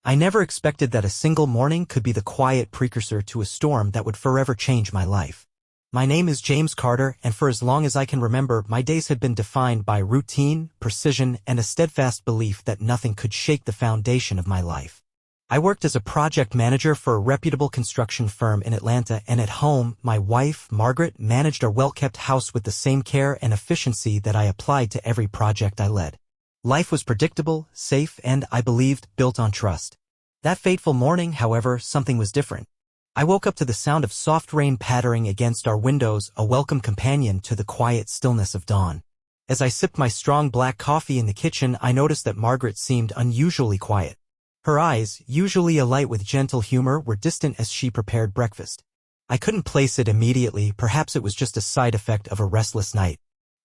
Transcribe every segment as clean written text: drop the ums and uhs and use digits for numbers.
I never expected that a single morning could be the quiet precursor to a storm that would forever change my life. My name is James Carter, and for as long as I can remember, my days had been defined by routine, precision, and a steadfast belief that nothing could shake the foundation of my life. I worked as a project manager for a reputable construction firm in Atlanta, and at home, my wife, Margaret, managed our well-kept house with the same care and efficiency that I applied to every project I led. Life was predictable, safe, and, I believed, built on trust. That fateful morning, however, something was different. I woke up to the sound of soft rain pattering against our windows, a welcome companion to the quiet stillness of dawn. As I sipped my strong black coffee in the kitchen, I noticed that Margaret seemed unusually quiet. Her eyes, usually alight with gentle humor, were distant as she prepared breakfast. I couldn't place it immediately, perhaps it was just a side effect of a restless night.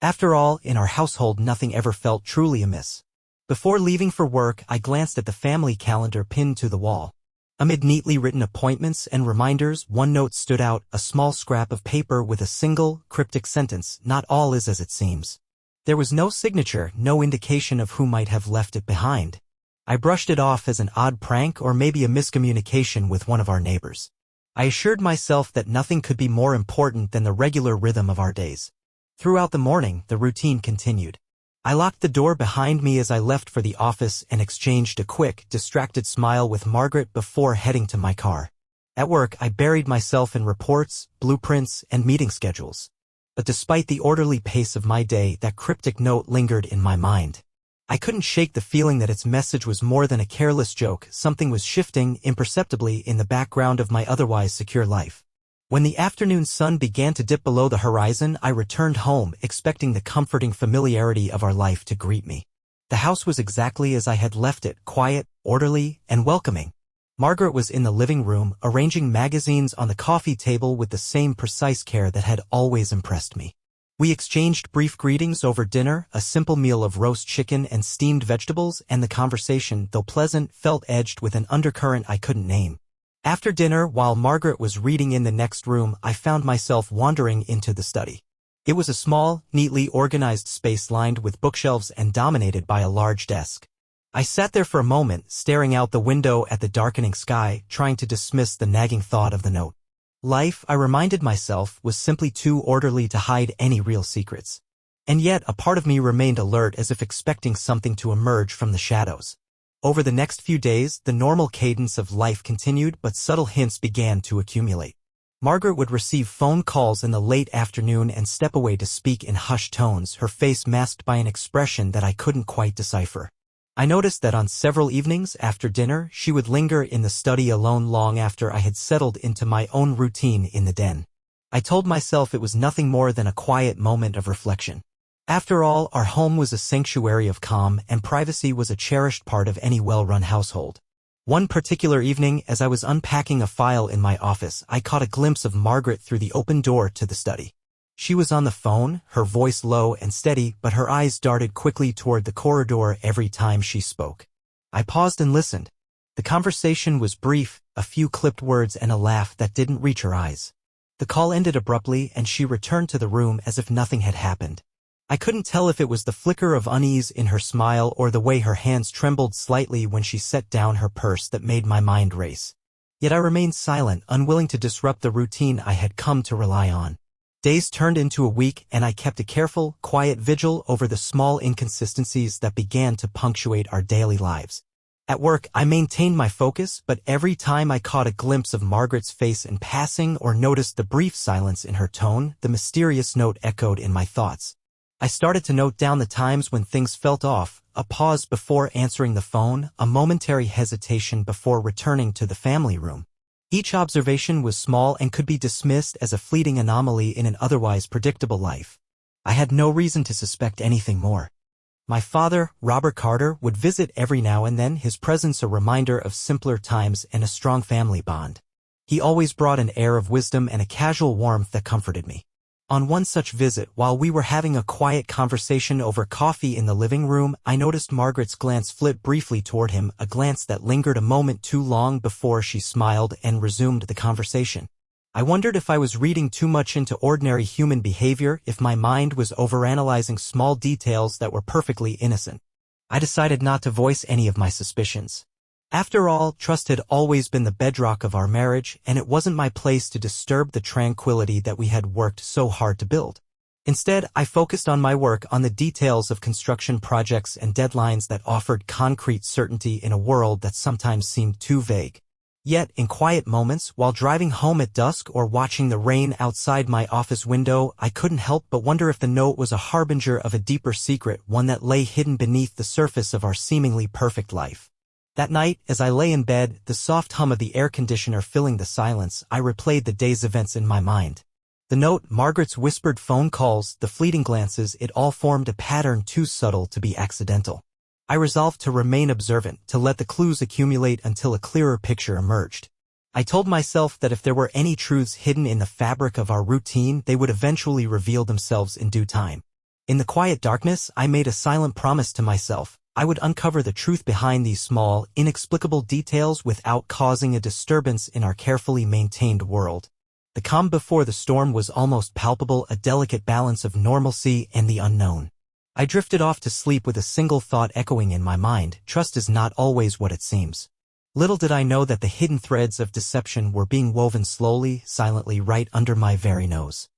After all, in our household nothing ever felt truly amiss. Before leaving for work, I glanced at the family calendar pinned to the wall. Amid neatly written appointments and reminders, one note stood out, a small scrap of paper with a single, cryptic sentence, "Not all is as it seems." There was no signature, no indication of who might have left it behind. I brushed it off as an odd prank or maybe a miscommunication with one of our neighbors. I assured myself that nothing could be more important than the regular rhythm of our days. Throughout the morning, the routine continued. I locked the door behind me as I left for the office and exchanged a quick, distracted smile with Margaret before heading to my car. At work, I buried myself in reports, blueprints, and meeting schedules. But despite the orderly pace of my day, that cryptic note lingered in my mind. I couldn't shake the feeling that its message was more than a careless joke. Something was shifting imperceptibly in the background of my otherwise secure life. When the afternoon sun began to dip below the horizon, I returned home, expecting the comforting familiarity of our life to greet me. The house was exactly as I had left it, quiet, orderly, and welcoming. Margaret was in the living room, arranging magazines on the coffee table with the same precise care that had always impressed me. We exchanged brief greetings over dinner, a simple meal of roast chicken and steamed vegetables, and the conversation, though pleasant, felt edged with an undercurrent I couldn't name. After dinner, while Margaret was reading in the next room, I found myself wandering into the study. It was a small, neatly organized space lined with bookshelves and dominated by a large desk. I sat there for a moment, staring out the window at the darkening sky, trying to dismiss the nagging thought of the note. Life, I reminded myself, was simply too orderly to hide any real secrets. And yet, a part of me remained alert, as if expecting something to emerge from the shadows. Over the next few days, the normal cadence of life continued, but subtle hints began to accumulate. Margaret would receive phone calls in the late afternoon and step away to speak in hushed tones, her face masked by an expression that I couldn't quite decipher. I noticed that on several evenings after dinner, she would linger in the study alone long after I had settled into my own routine in the den. I told myself it was nothing more than a quiet moment of reflection. After all, our home was a sanctuary of calm, and privacy was a cherished part of any well-run household. One particular evening, as I was unpacking a file in my office, I caught a glimpse of Margaret through the open door to the study. She was on the phone, her voice low and steady, but her eyes darted quickly toward the corridor every time she spoke. I paused and listened. The conversation was brief, a few clipped words and a laugh that didn't reach her eyes. The call ended abruptly, and she returned to the room as if nothing had happened. I couldn't tell if it was the flicker of unease in her smile or the way her hands trembled slightly when she set down her purse that made my mind race. Yet I remained silent, unwilling to disrupt the routine I had come to rely on. Days turned into a week, and I kept a careful, quiet vigil over the small inconsistencies that began to punctuate our daily lives. At work, I maintained my focus, but every time I caught a glimpse of Margaret's face in passing or noticed the brief silence in her tone, the mysterious note echoed in my thoughts. I started to note down the times when things felt off, a pause before answering the phone, a momentary hesitation before returning to the family room. Each observation was small and could be dismissed as a fleeting anomaly in an otherwise predictable life. I had no reason to suspect anything more. My father, Robert Carter, would visit every now and then, his presence a reminder of simpler times and a strong family bond. He always brought an air of wisdom and a casual warmth that comforted me. On one such visit, while we were having a quiet conversation over coffee in the living room, I noticed Margaret's glance flit briefly toward him, a glance that lingered a moment too long before she smiled and resumed the conversation. I wondered if I was reading too much into ordinary human behavior, if my mind was overanalyzing small details that were perfectly innocent. I decided not to voice any of my suspicions. After all, trust had always been the bedrock of our marriage, and it wasn't my place to disturb the tranquility that we had worked so hard to build. Instead, I focused on my work on the details of construction projects and deadlines that offered concrete certainty in a world that sometimes seemed too vague. Yet, in quiet moments, while driving home at dusk or watching the rain outside my office window, I couldn't help but wonder if the note was a harbinger of a deeper secret, one that lay hidden beneath the surface of our seemingly perfect life. That night, as I lay in bed, the soft hum of the air conditioner filling the silence, I replayed the day's events in my mind. The note, Margaret's whispered phone calls, the fleeting glances, it all formed a pattern too subtle to be accidental. I resolved to remain observant, to let the clues accumulate until a clearer picture emerged. I told myself that if there were any truths hidden in the fabric of our routine, they would eventually reveal themselves in due time. In the quiet darkness, I made a silent promise to myself. I would uncover the truth behind these small, inexplicable details without causing a disturbance in our carefully maintained world. The calm before the storm was almost palpable, a delicate balance of normalcy and the unknown. I drifted off to sleep with a single thought echoing in my mind: trust is not always what it seems. Little did I know that the hidden threads of deception were being woven slowly, silently, right under my very nose.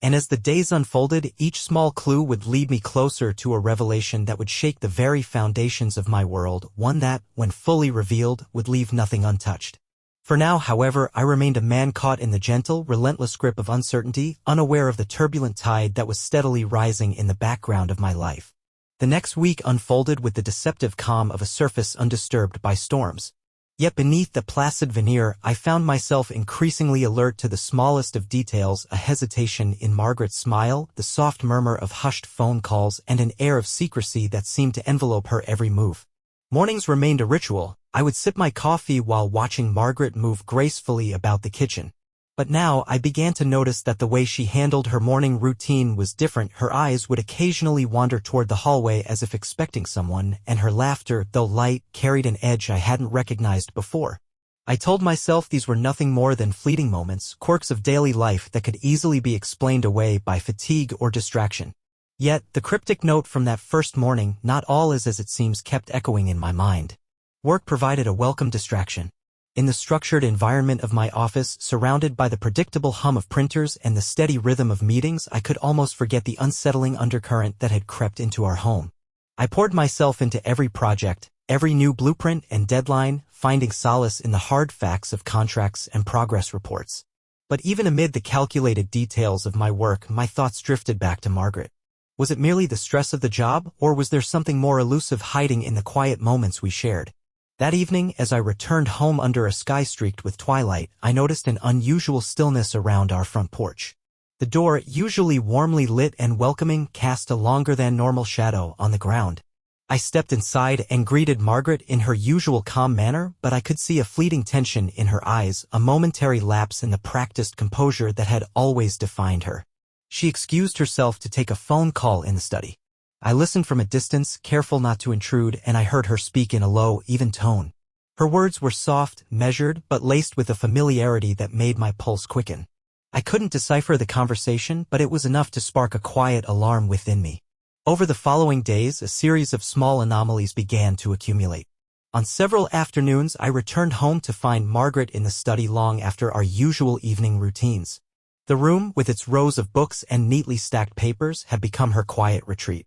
And as the days unfolded, each small clue would lead me closer to a revelation that would shake the very foundations of my world, one that, when fully revealed, would leave nothing untouched. For now, however, I remained a man caught in the gentle, relentless grip of uncertainty, unaware of the turbulent tide that was steadily rising in the background of my life. The next week unfolded with the deceptive calm of a surface undisturbed by storms. Yet beneath the placid veneer, I found myself increasingly alert to the smallest of details: a hesitation in Margaret's smile, the soft murmur of hushed phone calls, and an air of secrecy that seemed to envelope her every move. Mornings remained a ritual. I would sip my coffee while watching Margaret move gracefully about the kitchen. But now I began to notice that the way she handled her morning routine was different. Her eyes would occasionally wander toward the hallway as if expecting someone, and her laughter, though light, carried an edge I hadn't recognized before. I told myself these were nothing more than fleeting moments, quirks of daily life that could easily be explained away by fatigue or distraction. Yet, the cryptic note from that first morning, "Not all is as it seems," kept echoing in my mind. Work provided a welcome distraction. In the structured environment of my office, surrounded by the predictable hum of printers and the steady rhythm of meetings, I could almost forget the unsettling undercurrent that had crept into our home. I poured myself into every project, every new blueprint and deadline, finding solace in the hard facts of contracts and progress reports. But even amid the calculated details of my work, my thoughts drifted back to Margaret. Was it merely the stress of the job, or was there something more elusive hiding in the quiet moments we shared? That evening, as I returned home under a sky streaked with twilight, I noticed an unusual stillness around our front porch. The door, usually warmly lit and welcoming, cast a longer-than-normal shadow on the ground. I stepped inside and greeted Margaret in her usual calm manner, but I could see a fleeting tension in her eyes, a momentary lapse in the practiced composure that had always defined her. She excused herself to take a phone call in the study. I listened from a distance, careful not to intrude, and I heard her speak in a low, even tone. Her words were soft, measured, but laced with a familiarity that made my pulse quicken. I couldn't decipher the conversation, but it was enough to spark a quiet alarm within me. Over the following days, a series of small anomalies began to accumulate. On several afternoons, I returned home to find Margaret in the study long after our usual evening routines. The room, with its rows of books and neatly stacked papers, had become her quiet retreat.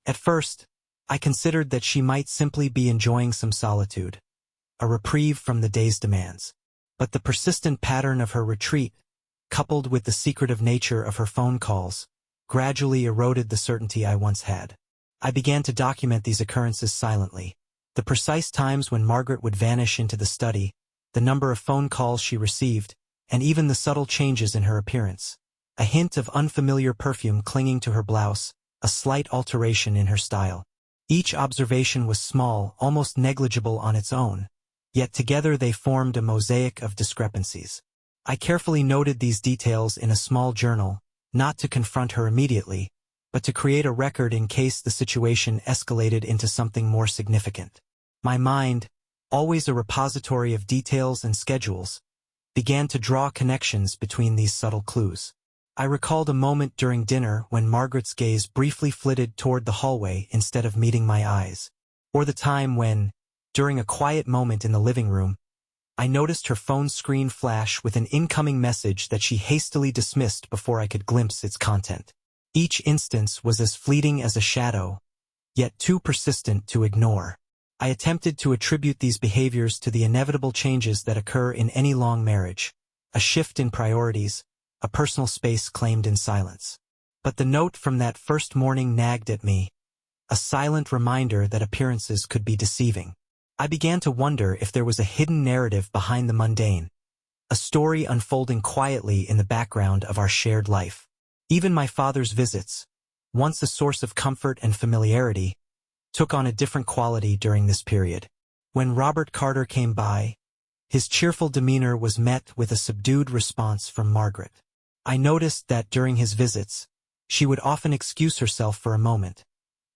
At first, I considered that she might simply be enjoying some solitude, a reprieve from the day's demands. But the persistent pattern of her retreat, coupled with the secretive nature of her phone calls, gradually eroded the certainty I once had. I began to document these occurrences silently. The precise times when Margaret would vanish into the study, the number of phone calls she received, and even the subtle changes in her appearance. A hint of unfamiliar perfume clinging to her blouse, a slight alteration in her style. Each observation was small, almost negligible on its own, yet together they formed a mosaic of discrepancies. I carefully noted these details in a small journal, not to confront her immediately, but to create a record in case the situation escalated into something more significant. My mind, always a repository of details and schedules, began to draw connections between these subtle clues. I recalled a moment during dinner when Margaret's gaze briefly flitted toward the hallway instead of meeting my eyes, or the time when, During a quiet moment in the living room, I noticed her phone screen flash with an incoming message that she hastily dismissed before I could glimpse its content. Each instance was as fleeting as a shadow, yet too persistent to ignore. I attempted to attribute these behaviors to the inevitable changes that occur in any long marriage, a shift in priorities, a personal space claimed in silence. But the note from that first morning nagged at me, a silent reminder that appearances could be deceiving. I began to wonder if there was a hidden narrative behind the mundane, a story unfolding quietly in the background of our shared life. Even my father's visits, once a source of comfort and familiarity, took on a different quality during this period. When Robert Carter came by, his cheerful demeanor was met with a subdued response from Margaret. I noticed that during his visits, she would often excuse herself for a moment,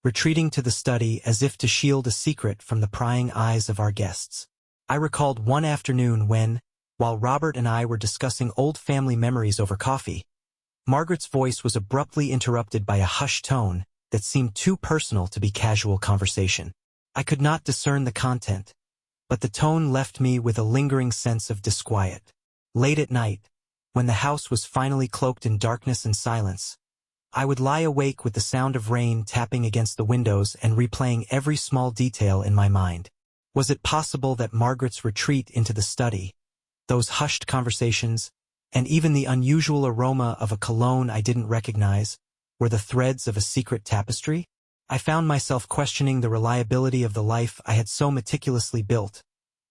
retreating to the study as if to shield a secret from the prying eyes of our guests. I recalled one afternoon when, while Robert and I were discussing old family memories over coffee, Margaret's voice was abruptly interrupted by a hushed tone that seemed too personal to be casual conversation. I could not discern the content, but the tone left me with a lingering sense of disquiet. Late at night, when the house was finally cloaked in darkness and silence, I would lie awake with the sound of rain tapping against the windows and replaying every small detail in my mind. Was it possible that Margaret's retreat into the study, those hushed conversations, and even the unusual aroma of a cologne I didn't recognize, were the threads of a secret tapestry? I found myself questioning the reliability of the life I had so meticulously built,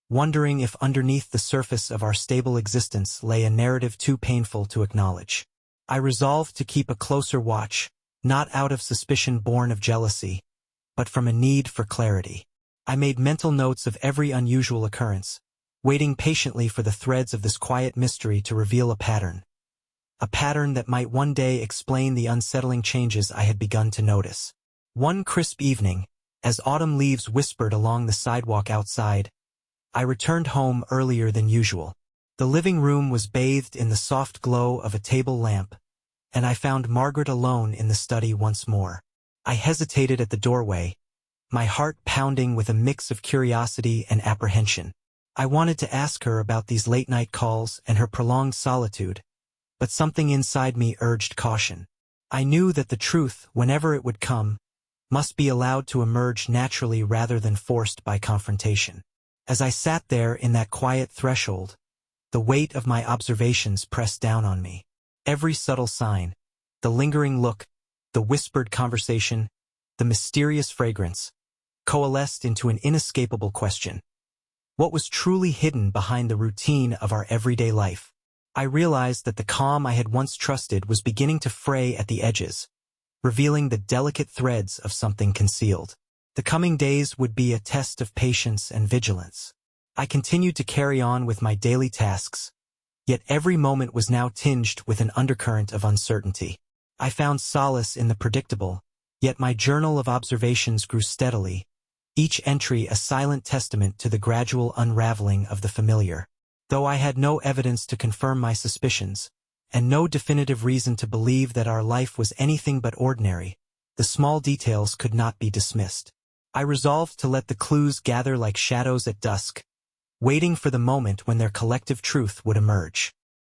wondering if underneath the surface of our stable existence lay a narrative too painful to acknowledge. I resolved to keep a closer watch, not out of suspicion born of jealousy, but from a need for clarity. I made mental notes of every unusual occurrence, waiting patiently for the threads of this quiet mystery to reveal a pattern that might one day explain the unsettling changes I had begun to notice. One crisp evening, as autumn leaves whispered along the sidewalk outside, I returned home earlier than usual. The living room was bathed in the soft glow of a table lamp, and I found Margaret alone in the study once more. I hesitated at the doorway, my heart pounding with a mix of curiosity and apprehension. I wanted to ask her about these late-night calls and her prolonged solitude, but something inside me urged caution. I knew that the truth, whenever it would come, must be allowed to emerge naturally rather than forced by confrontation. As I sat there in that quiet threshold, the weight of my observations pressed down on me. Every subtle sign, the lingering look, the whispered conversation, the mysterious fragrance, coalesced into an inescapable question. What was truly hidden behind the routine of our everyday life? I realized that the calm I had once trusted was beginning to fray at the edges, revealing the delicate threads of something concealed. The coming days would be a test of patience and vigilance. I continued to carry on with my daily tasks, yet every moment was now tinged with an undercurrent of uncertainty. I found solace in the predictable, yet my journal of observations grew steadily, each entry a silent testament to the gradual unraveling of the familiar. Though I had no evidence to confirm my suspicions, and no definitive reason to believe that our life was anything but ordinary, the small details could not be dismissed. I resolved to let the clues gather like shadows at dusk, waiting for the moment when their collective truth would emerge.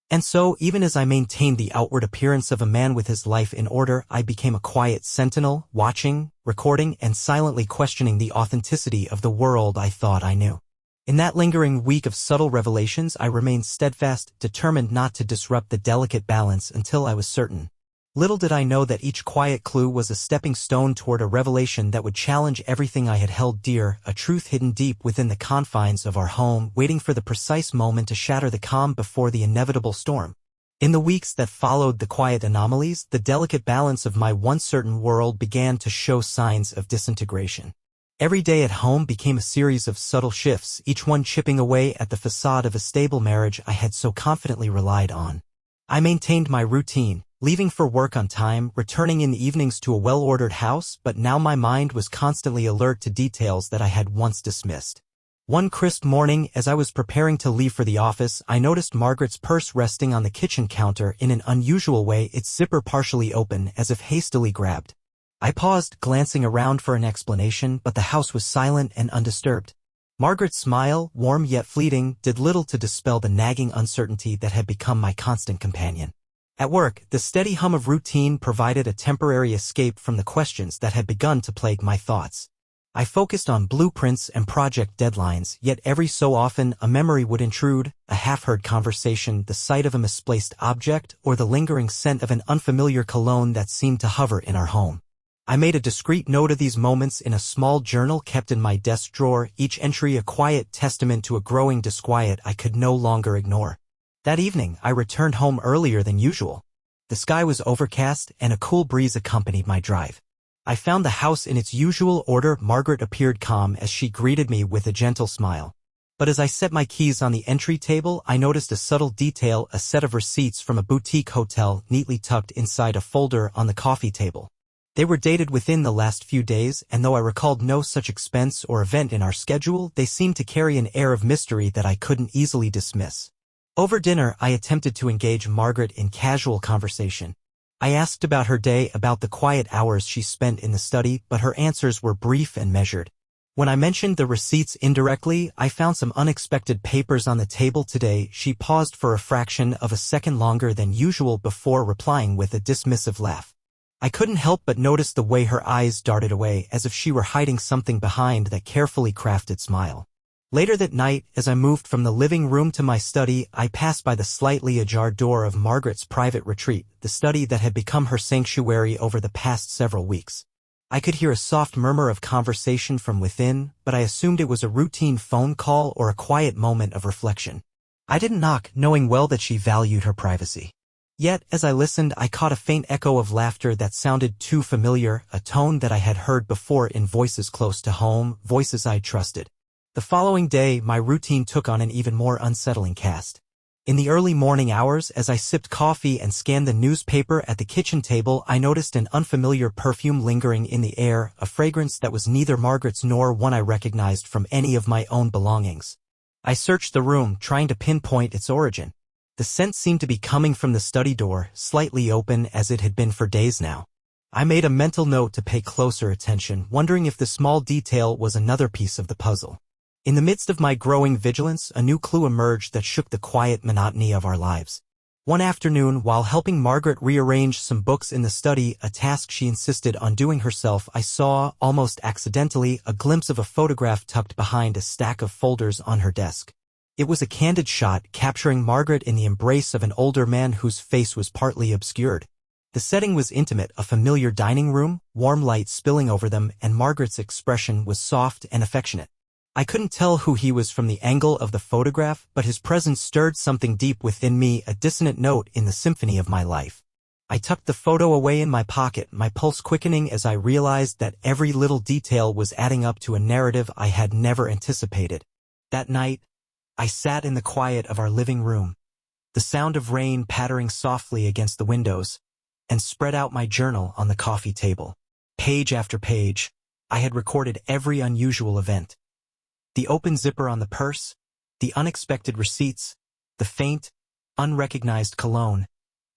And so, even as I maintained the outward appearance of a man with his life in order, I became a quiet sentinel, watching, recording, and silently questioning the authenticity of the world I thought I knew. In that lingering week of subtle revelations, I remained steadfast, determined not to disrupt the delicate balance until I was certain. Little did I know that each quiet clue was a stepping stone toward a revelation that would challenge everything I had held dear, a truth hidden deep within the confines of our home, waiting for the precise moment to shatter the calm before the inevitable storm. In the weeks that followed the quiet anomalies, the delicate balance of my once certain world began to show signs of disintegration. Every day at home became a series of subtle shifts, each one chipping away at the facade of a stable marriage I had so confidently relied on. I maintained my routine, leaving for work on time, returning in the evenings to a well-ordered house, but now my mind was constantly alert to details that I had once dismissed. One crisp morning, as I was preparing to leave for the office, I noticed Margaret's purse resting on the kitchen counter in an unusual way, its zipper partially open, as if hastily grabbed. I paused, glancing around for an explanation, but the house was silent and undisturbed. Margaret's smile, warm yet fleeting, did little to dispel the nagging uncertainty that had become my constant companion. At work, the steady hum of routine provided a temporary escape from the questions that had begun to plague my thoughts. I focused on blueprints and project deadlines, yet every so often a memory would intrude, a half-heard conversation, the sight of a misplaced object, or the lingering scent of an unfamiliar cologne that seemed to hover in our home. I made a discreet note of these moments in a small journal kept in my desk drawer, each entry a quiet testament to a growing disquiet I could no longer ignore. That evening, I returned home earlier than usual. The sky was overcast, and a cool breeze accompanied my drive. I found the house in its usual order. Margaret appeared calm as she greeted me with a gentle smile. But as I set my keys on the entry table, I noticed a subtle detail, a set of receipts from a boutique hotel neatly tucked inside a folder on the coffee table. They were dated within the last few days, and though I recalled no such expense or event in our schedule, they seemed to carry an air of mystery that I couldn't easily dismiss. Over dinner, I attempted to engage Margaret in casual conversation. I asked about her day, about the quiet hours she spent in the study, but her answers were brief and measured. When I mentioned the receipts indirectly, I found some unexpected papers on the table today. She paused for a fraction of a second longer than usual before replying with a dismissive laugh. I couldn't help but notice the way her eyes darted away, as if she were hiding something behind that carefully crafted smile. Later that night, as I moved from the living room to my study, I passed by the slightly ajar door of Margaret's private retreat, the study that had become her sanctuary over the past several weeks. I could hear a soft murmur of conversation from within, but I assumed it was a routine phone call or a quiet moment of reflection. I didn't knock, knowing well that she valued her privacy. Yet, as I listened, I caught a faint echo of laughter that sounded too familiar, a tone that I had heard before in voices close to home, voices I trusted. The following day, my routine took on an even more unsettling cast. In the early morning hours, as I sipped coffee and scanned the newspaper at the kitchen table, I noticed an unfamiliar perfume lingering in the air, a fragrance that was neither Margaret's nor one I recognized from any of my own belongings. I searched the room, trying to pinpoint its origin. The scent seemed to be coming from the study door, slightly open as it had been for days now. I made a mental note to pay closer attention, wondering if the small detail was another piece of the puzzle. In the midst of my growing vigilance, a new clue emerged that shook the quiet monotony of our lives. One afternoon, while helping Margaret rearrange some books in the study, a task she insisted on doing herself, I saw, almost accidentally, a glimpse of a photograph tucked behind a stack of folders on her desk. It was a candid shot, capturing Margaret in the embrace of an older man whose face was partly obscured. The setting was intimate, a familiar dining room, warm light spilling over them, and Margaret's expression was soft and affectionate. I couldn't tell who he was from the angle of the photograph, but his presence stirred something deep within me, a dissonant note in the symphony of my life. I tucked the photo away in my pocket, my pulse quickening as I realized that every little detail was adding up to a narrative I had never anticipated. That night, I sat in the quiet of our living room, the sound of rain pattering softly against the windows, and spread out my journal on the coffee table. Page after page, I had recorded every unusual event. The open zipper on the purse, the unexpected receipts, the faint, unrecognized cologne,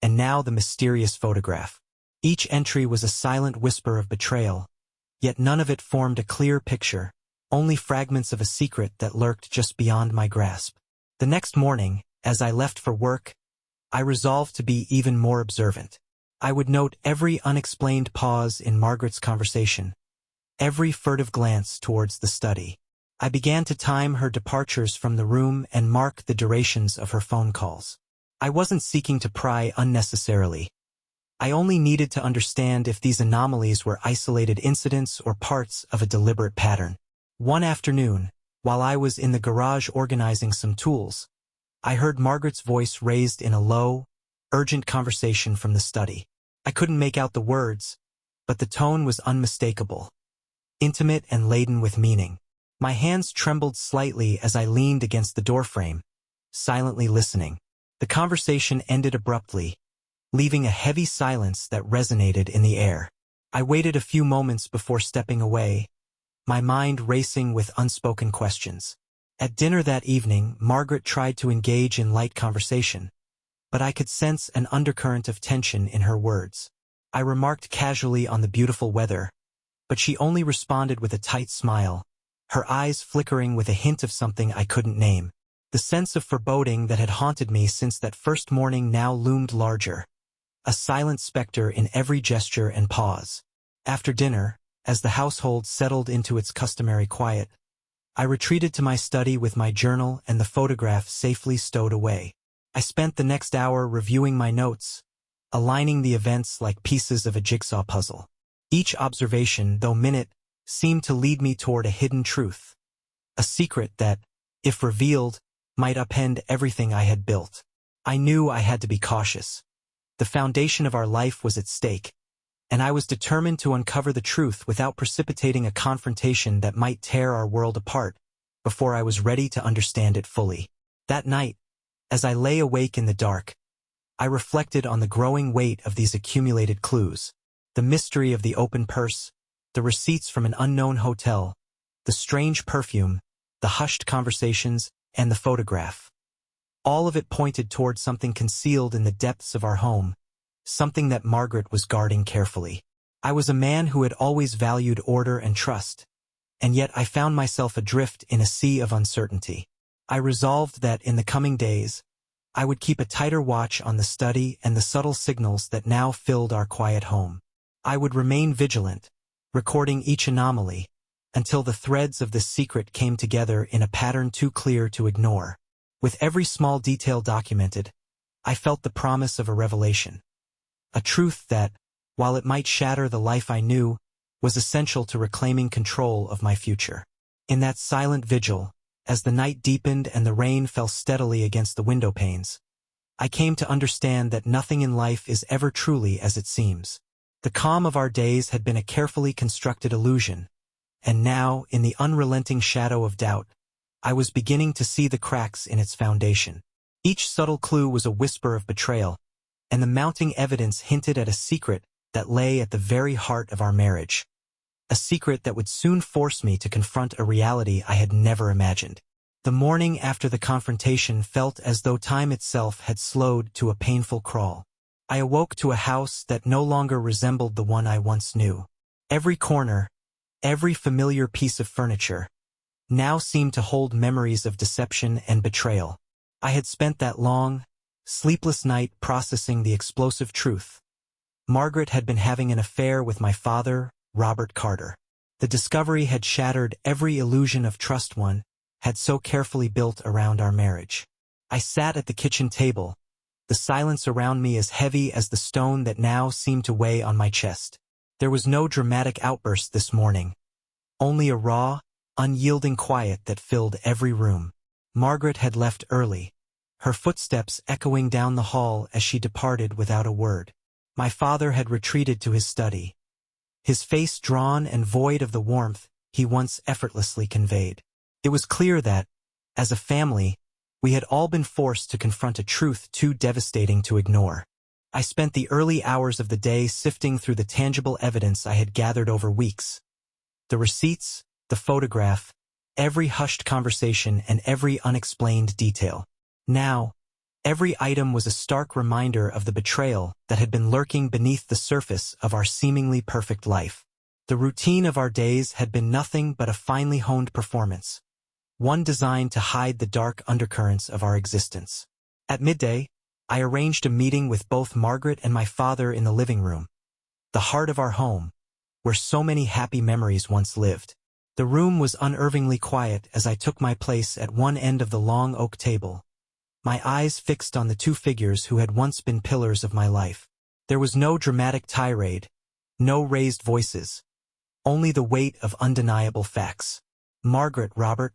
and now the mysterious photograph. Each entry was a silent whisper of betrayal, yet none of it formed a clear picture, only fragments of a secret that lurked just beyond my grasp. The next morning, as I left for work, I resolved to be even more observant. I would note every unexplained pause in Margaret's conversation, every furtive glance towards the study. I began to time her departures from the room and mark the durations of her phone calls. I wasn't seeking to pry unnecessarily. I only needed to understand if these anomalies were isolated incidents or parts of a deliberate pattern. One afternoon, while I was in the garage organizing some tools, I heard Margaret's voice raised in a low, urgent conversation from the study. I couldn't make out the words, but the tone was unmistakable, intimate and laden with meaning. My hands trembled slightly as I leaned against the doorframe, silently listening. The conversation ended abruptly, leaving a heavy silence that resonated in the air. I waited a few moments before stepping away, my mind racing with unspoken questions. At dinner that evening, Margaret tried to engage in light conversation, but I could sense an undercurrent of tension in her words. I remarked casually on the beautiful weather, but she only responded with a tight smile, her eyes flickering with a hint of something I couldn't name. The sense of foreboding that had haunted me since that first morning now loomed larger, a silent specter in every gesture and pause. After dinner, as the household settled into its customary quiet, I retreated to my study with my journal and the photograph safely stowed away. I spent the next hour reviewing my notes, aligning the events like pieces of a jigsaw puzzle. Each observation, though minute, seemed to lead me toward a hidden truth, a secret that, if revealed, might upend everything I had built. I knew I had to be cautious. The foundation of our life was at stake, and I was determined to uncover the truth without precipitating a confrontation that might tear our world apart before I was ready to understand it fully. That night, as I lay awake in the dark, I reflected on the growing weight of these accumulated clues, the mystery of the open purse, the receipts from an unknown hotel, the strange perfume, the hushed conversations, and the photograph. All of it pointed toward something concealed in the depths of our home, something that Margaret was guarding carefully. I was a man who had always valued order and trust, and yet I found myself adrift in a sea of uncertainty. I resolved that in the coming days, I would keep a tighter watch on the study and the subtle signals that now filled our quiet home. I would remain vigilant, recording each anomaly, until the threads of this secret came together in a pattern too clear to ignore. With every small detail documented, I felt the promise of a revelation. A truth that, while it might shatter the life I knew, was essential to reclaiming control of my future. In that silent vigil, as the night deepened and the rain fell steadily against the window panes, I came to understand that nothing in life is ever truly as it seems. The calm of our days had been a carefully constructed illusion, and now, in the unrelenting shadow of doubt, I was beginning to see the cracks in its foundation. Each subtle clue was a whisper of betrayal, and the mounting evidence hinted at a secret that lay at the very heart of our marriage. A secret that would soon force me to confront a reality I had never imagined. The morning after the confrontation felt as though time itself had slowed to a painful crawl. I awoke to a house that no longer resembled the one I once knew. Every corner, every familiar piece of furniture, now seemed to hold memories of deception and betrayal. I had spent that long, sleepless night processing the explosive truth. Margaret had been having an affair with my father, Robert Carter. The discovery had shattered every illusion of trust one had so carefully built around our marriage. I sat at the kitchen table, the silence around me as heavy as the stone that now seemed to weigh on my chest. There was no dramatic outburst this morning, only a raw, unyielding quiet that filled every room. Margaret had left early, her footsteps echoing down the hall as she departed without a word. My father had retreated to his study, his face drawn and void of the warmth he once effortlessly conveyed. It was clear that, as a family, we had all been forced to confront a truth too devastating to ignore. I spent the early hours of the day sifting through the tangible evidence I had gathered over weeks. The receipts, the photograph, every hushed conversation, and every unexplained detail. Now, every item was a stark reminder of the betrayal that had been lurking beneath the surface of our seemingly perfect life. The routine of our days had been nothing but a finely honed performance, one designed to hide the dark undercurrents of our existence. At midday, I arranged a meeting with both Margaret and my father in the living room, the heart of our home, where so many happy memories once lived. The room was unnervingly quiet as I took my place at one end of the long oak table, my eyes fixed on the two figures who had once been pillars of my life. There was no dramatic tirade, no raised voices, only the weight of undeniable facts. "Margaret, Robert,"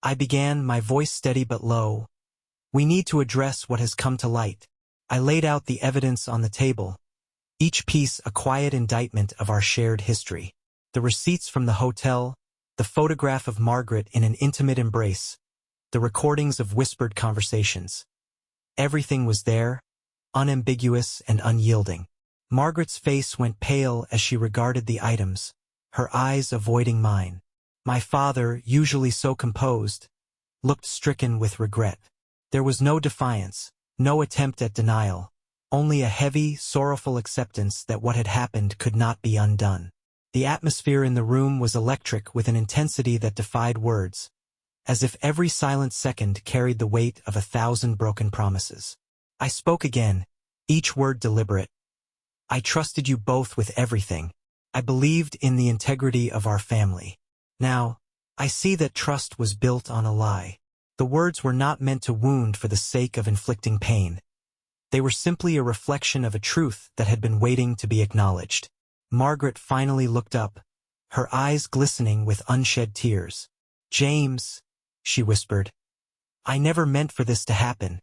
I began, my voice steady but low, "we need to address what has come to light." I laid out the evidence on the table, each piece a quiet indictment of our shared history. The receipts from the hotel, the photograph of Margaret in an intimate embrace, the recordings of whispered conversations. Everything was there, unambiguous and unyielding. Margaret's face went pale as she regarded the items, her eyes avoiding mine. My father, usually so composed, looked stricken with regret. There was no defiance, no attempt at denial, only a heavy, sorrowful acceptance that what had happened could not be undone. The atmosphere in the room was electric with an intensity that defied words, as if every silent second carried the weight of 1,000 broken promises. I spoke again, each word deliberate. I trusted you both with everything. I believed in the integrity of our family. Now, I see that trust was built on a lie. The words were not meant to wound for the sake of inflicting pain. They were simply a reflection of a truth that had been waiting to be acknowledged. Margaret finally looked up, her eyes glistening with unshed tears. "James," she whispered, "I never meant for this to happen.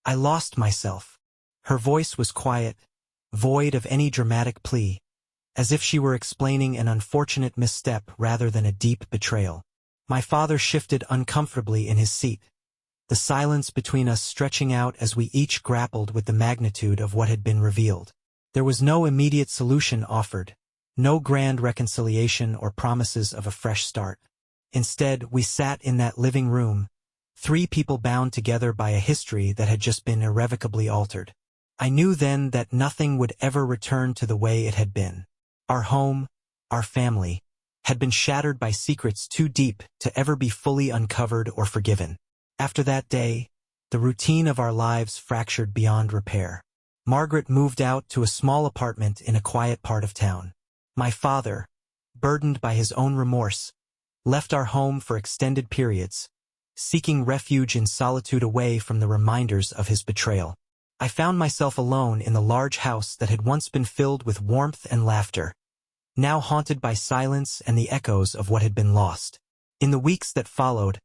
I lost myself." Her voice was quiet, void of any dramatic plea, as if she were explaining an unfortunate misstep rather than a deep betrayal. My father shifted uncomfortably in his seat, the silence between us stretching out as we each grappled with the magnitude of what had been revealed. There was no immediate solution offered, no grand reconciliation or promises of a fresh start. Instead, we sat in that living room, three people bound together by a history that had just been irrevocably altered. I knew then that nothing would ever return to the way it had been. Our home, our family, had been shattered by secrets too deep to ever be fully uncovered or forgiven. After that day, the routine of our lives fractured beyond repair. Margaret moved out to a small apartment in a quiet part of town. My father, burdened by his own remorse, left our home for extended periods, seeking refuge in solitude away from the reminders of his betrayal. I found myself alone in the large house that had once been filled with warmth and laughter, now haunted by silence and the echoes of what had been lost. In the weeks that followed,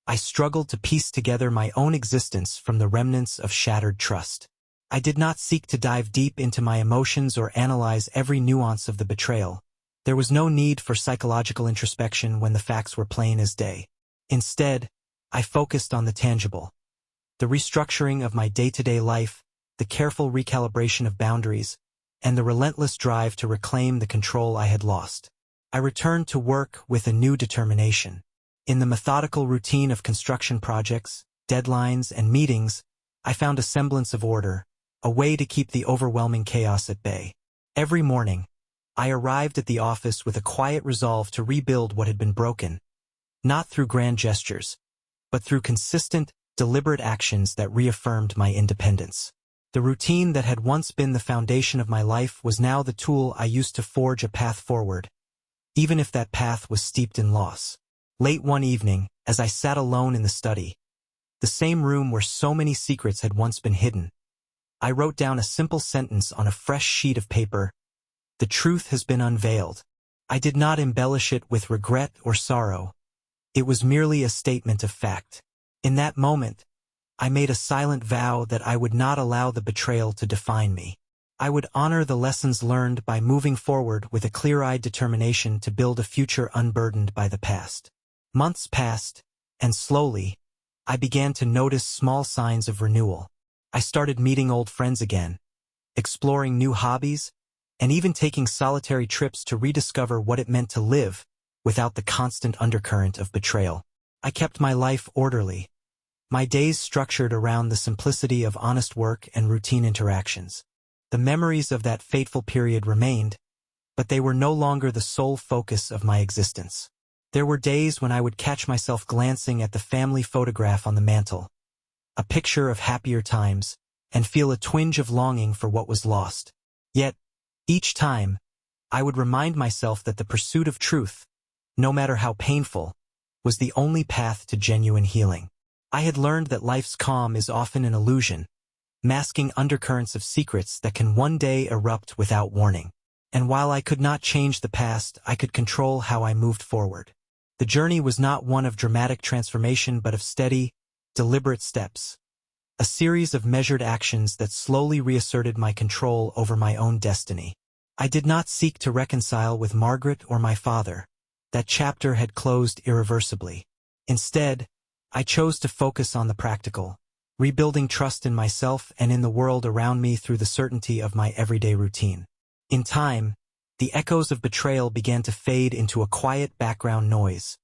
I struggled to piece together my own existence from the remnants of shattered trust. I did not seek to dive deep into my emotions or analyze every nuance of the betrayal. There was no need for psychological introspection when the facts were plain as day. Instead, I focused on the tangible. The restructuring of my day-to-day life, the careful recalibration of boundaries, and the relentless drive to reclaim the control I had lost. I returned to work with a new determination. In the methodical routine of construction projects, deadlines, and meetings, I found a semblance of order, a way to keep the overwhelming chaos at bay. Every morning, I arrived at the office with a quiet resolve to rebuild what had been broken, not through grand gestures, but through consistent, deliberate actions that reaffirmed my independence. The routine that had once been the foundation of my life was now the tool I used to forge a path forward, even if that path was steeped in loss. Late one evening, as I sat alone in the study, the same room where so many secrets had once been hidden, I wrote down a simple sentence on a fresh sheet of paper: "The truth has been unveiled." I did not embellish it with regret or sorrow. It was merely a statement of fact. In that moment, I made a silent vow that I would not allow the betrayal to define me. I would honor the lessons learned by moving forward with a clear-eyed determination to build a future unburdened by the past. Months passed, and slowly, I began to notice small signs of renewal. I started meeting old friends again, exploring new hobbies, and even taking solitary trips to rediscover what it meant to live without the constant undercurrent of betrayal. I kept my life orderly, my days structured around the simplicity of honest work and routine interactions. The memories of that fateful period remained, but they were no longer the sole focus of my existence. There were days when I would catch myself glancing at the family photograph on the mantel, a picture of happier times, and feel a twinge of longing for what was lost. Yet, each time, I would remind myself that the pursuit of truth, no matter how painful, was the only path to genuine healing. I had learned that life's calm is often an illusion, masking undercurrents of secrets that can one day erupt without warning. And while I could not change the past, I could control how I moved forward. The journey was not one of dramatic transformation but of steady, deliberate steps, a series of measured actions that slowly reasserted my control over my own destiny. I did not seek to reconcile with Margaret or my father. That chapter had closed irreversibly. Instead, I chose to focus on the practical, rebuilding trust in myself and in the world around me through the certainty of my everyday routine. In time, the echoes of betrayal began to fade into a quiet background noise,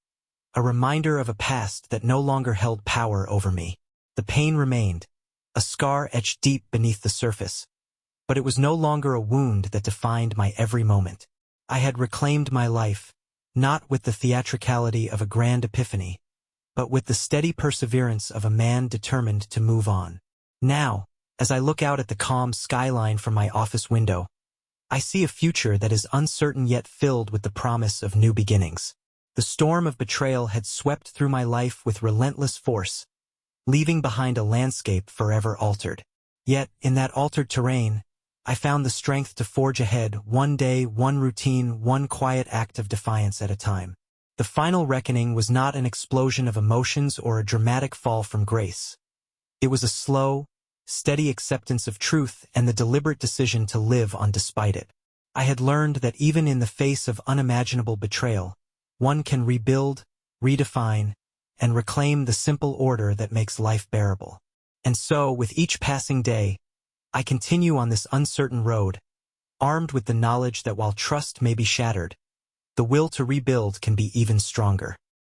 a reminder of a past that no longer held power over me. The pain remained, a scar etched deep beneath the surface, but it was no longer a wound that defined my every moment. I had reclaimed my life, not with the theatricality of a grand epiphany, but with the steady perseverance of a man determined to move on. Now, as I look out at the calm skyline from my office window, I see a future that is uncertain yet filled with the promise of new beginnings. The storm of betrayal had swept through my life with relentless force, leaving behind a landscape forever altered. Yet, in that altered terrain, I found the strength to forge ahead, one day, one routine, one quiet act of defiance at a time. The final reckoning was not an explosion of emotions or a dramatic fall from grace. It was a slow, steady acceptance of truth and the deliberate decision to live on despite it. I had learned that even in the face of unimaginable betrayal, one can rebuild, redefine, and reclaim the simple order that makes life bearable. And so, with each passing day, I continue on this uncertain road, armed with the knowledge that while trust may be shattered, the will to rebuild can be even stronger.